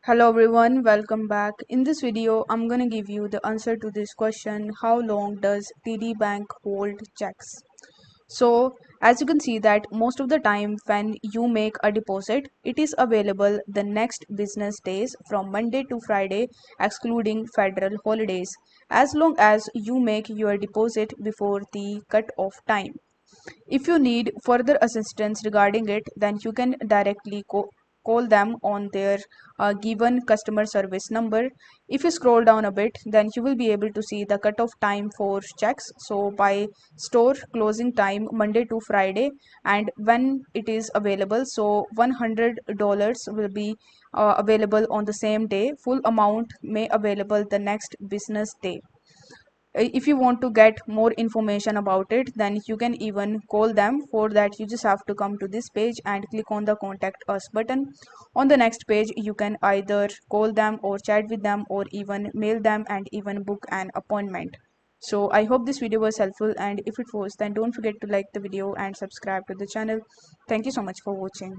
Hello everyone, welcome back. In this video, I'm gonna give you the answer to this question: how long does TD Bank hold checks? So, as you can see that most of the time when you make a deposit, it is available the next business days from Monday to Friday, excluding federal holidays, as long as you make your deposit before the cut-off time. If you need further assistance regarding it, then you can directly call them on their given customer service number. If you scroll down a bit, then you will be able to see the cutoff time for checks. So by store closing time Monday to Friday, and when it is available, so $100 will be available on the same day. Full amount may available the next business day. If you want to get more information about it, then you can even call them. For that, you just have to come to this page and click on the contact us button. On the next page, you can either call them or chat with them or even mail them and even book an appointment. So I hope this video was helpful, and if it was, then don't forget to like the video and subscribe to the channel. Thank you so much for watching.